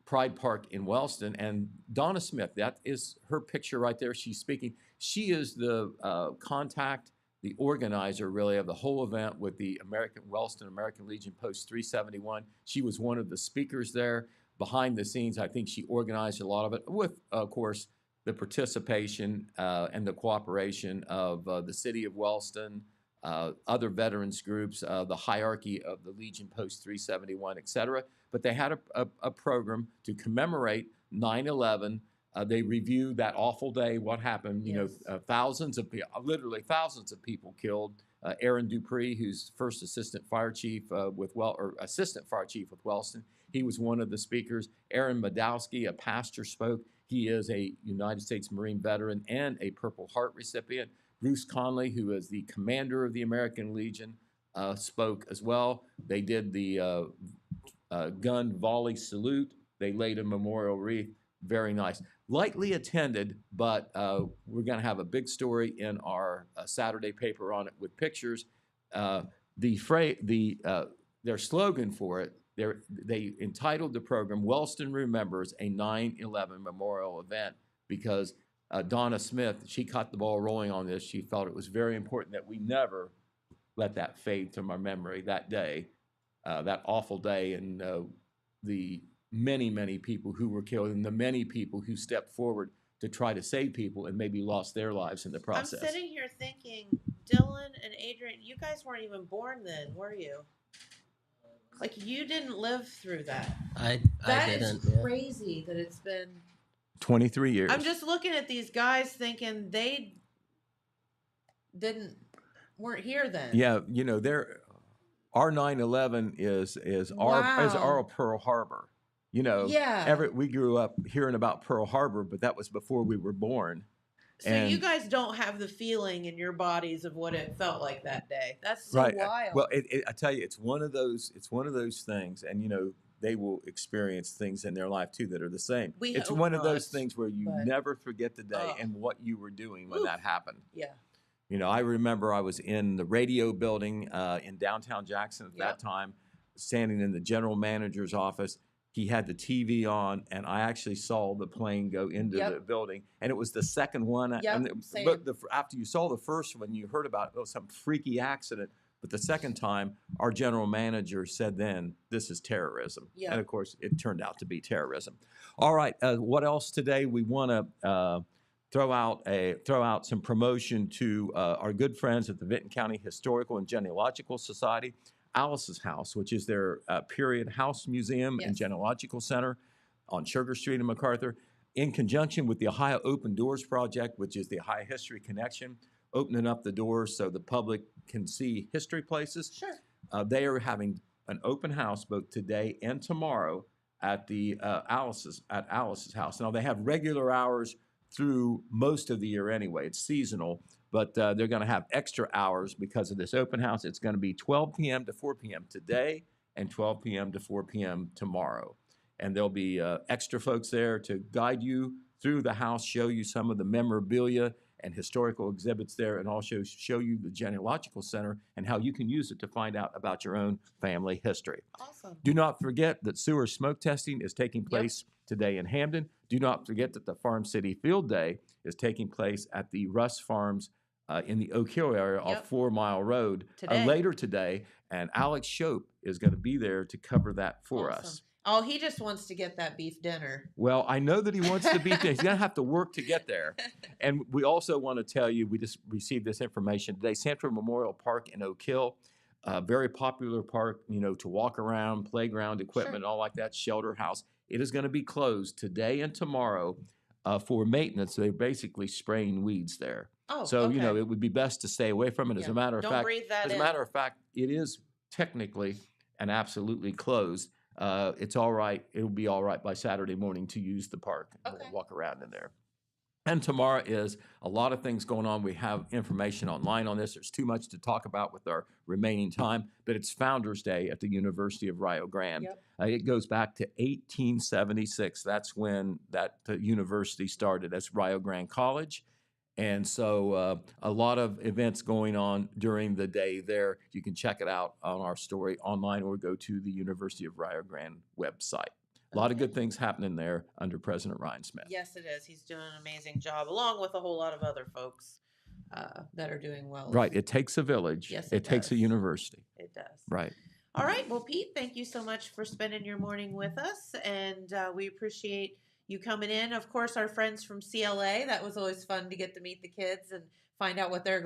Pride Park in Wellston. And Donna Smith, that is her picture right there. She's speaking. She is the contact, the organizer really of the whole event with the Wellston American Legion Post 371. She was one of the speakers there. Behind the scenes, I think she organized a lot of it with, of course, the participation and the cooperation of the city of Wellston, other veterans groups, the hierarchy of the Legion Post 371, et cetera. But they had a program to commemorate 9/11. They reviewed that awful day, what happened, literally thousands of people killed. Aaron Dupree, who's first assistant fire chief assistant fire chief with Wellston, he was one of the speakers. Aaron Madowski, a pastor, spoke. He is a United States Marine veteran and a Purple Heart recipient. Bruce Conley, who is the commander of the American Legion, spoke as well. They did the gun volley salute. They laid a memorial wreath. Very nice. Lightly attended, but we're going to have a big story in our Saturday paper on it with pictures. Their slogan for it, they entitled the program Wellston Remembers a 9/11 Memorial Event because Donna Smith, she caught the ball rolling on this. She felt it was very important that we never let that fade from our memory, that day, that awful day, and the many people who were killed and the many people who stepped forward to try to save people and maybe lost their lives in the process. I'm sitting here thinking Dylan and Adrian, you guys weren't even born then, were you? Like, you didn't live through that. I That didn't. is crazy that it's been 23 years. I'm just looking at these guys thinking they weren't here then. Yeah, our 9/11 is our Pearl Harbor. Yeah. We grew up hearing about Pearl Harbor, but that was before we were born. So you guys don't have the feeling in your bodies of what it felt like that day. That's so right. wild. Well, I tell you, it's one of those things, and they will experience things in their life too that are the same. It's one of those things where you never forget the day and what you were doing when that happened. Yeah. I remember I was in the radio building in downtown Jackson at that time, standing in the general manager's office. He had the TV on, and I actually saw the plane go into the building. And it was the second one. Same. But after you saw the first one, you heard about some freaky accident. But the second time, our general manager said then, this is terrorism. Yeah. And, of course, it turned out to be terrorism. All right, what else today? We want to throw out some promotion to our good friends at the Vinton County Historical and Genealogical Society. Alice's House, which is their period house museum and genealogical center on Sugar Street in MacArthur, in conjunction with the Ohio Open Doors Project, which is the Ohio History Connection, opening up the doors so the public can see history places. Sure. They are having an open house both today and tomorrow at the Alice's House. Now, they have regular hours through most of the year anyway. It's seasonal. But they're going to have extra hours because of this open house. It's going to be 12 p.m. to 4 p.m. today and 12 p.m. to 4 p.m. tomorrow. And there'll be extra folks there to guide you through the house, show you some of the memorabilia and historical exhibits there, and also show you the genealogical center and how you can use it to find out about your own family history. Awesome. Do not forget that sewer smoke testing is taking place today in Hamden. Do not forget that the Farm City Field Day is taking place at the Russ Farms in the Oak Hill area off 4 Mile Road later today, and Alex Shope is going to be there to cover that for us. Oh, he just wants to get that beef dinner. Well, I know that he wants to be there. He's going to have to work to get there. And we also want to tell you, we just received this information today, Central Memorial Park in Oak Hill, very popular park, to walk around, playground equipment, all like that, shelter house. It is going to be closed today and tomorrow for maintenance. So they're basically spraying weeds there. Oh, so okay. It would be best to stay away from it. As a matter of Don't fact, breathe that in. It is technically and absolutely closed. It's all right. It'll be all right by Saturday morning to use the park. Okay. We'll walk around in there. And tomorrow is a lot of things going on. We have information online on this. There's too much to talk about with our remaining time, but it's Founders Day at the University of Rio Grande. It goes back to 1876. That's when that university started as Rio Grande College. And so a lot of events going on during the day there. You can check it out on our story online or go to the University of Rio Grande website. A lot of good things happening there under President Ryan Smith. Yes, it is. He's doing an amazing job, along with a whole lot of other folks that are doing well. Right. It takes a village. Yes, it takes a university. It does. Right. All right. Well, Pete, thank you so much for spending your morning with us, and we appreciate you coming in. Of course, our friends from CLA, that was always fun to get to meet the kids and find out what they're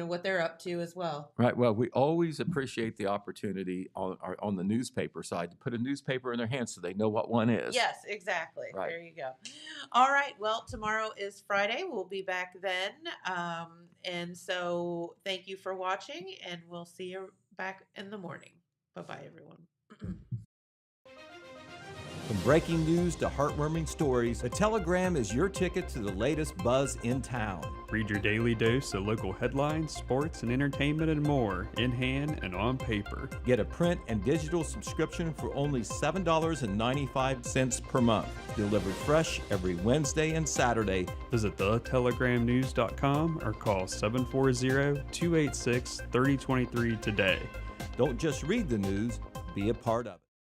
what they're up to as well. Right. Well, we always appreciate the opportunity on the newspaper side to put a newspaper in their hands so they know what one is. Yes, exactly. Right. There you go. All right. Well, tomorrow is Friday. We'll be back then. And so thank you for watching, and we'll see you back in the morning. Bye-bye, everyone. From breaking news to heartwarming stories, the Telegram is your ticket to the latest buzz in town. Read your daily dose of local headlines, sports, and entertainment and more in hand and on paper. Get a print and digital subscription for only $7.95 per month. Delivered fresh every Wednesday and Saturday. Visit thetelegramnews.com or call 740-286-3023 today. Don't just read the news, be a part of it.